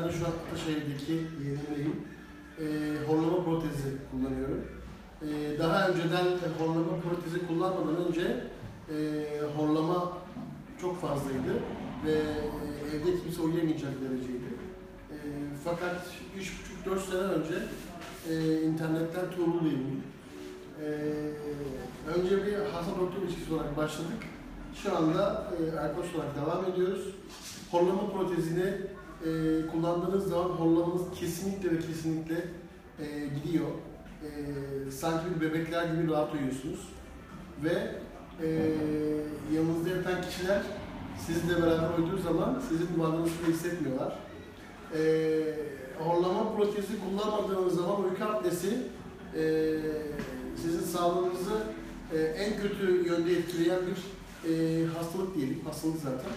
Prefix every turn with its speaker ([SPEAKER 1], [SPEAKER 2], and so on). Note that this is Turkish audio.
[SPEAKER 1] Ben de şu an Ataşehir'deki yerimdeyim. Horlama protezi kullanıyorum. Daha önceden horlama protezi kullanmadan önce horlama çok fazlaydı ve evde kimse uyuyamayacak dereceydi. Fakat 3,5-4 sene önce internetten Tuğrul'dayım. Önce bir hasta-doktor ilişkisi olarak başladık. Şu anda arkadaş olarak devam ediyoruz. Horlama protezini kullandığınız zaman horlamanız kesinlikle ve kesinlikle gidiyor. Sanki bir bebekler gibi rahat uyuyorsunuz. Ve yanınızda yatan kişiler sizinle beraber uyuduğu zaman sizin varlığınızı hissetmiyorlar. Horlama protezi kullanmadığınız zaman uyku apnesi sizin sağlığınızı en kötü yönde etkileyen bir hastalık diyelim. Hastalık zaten.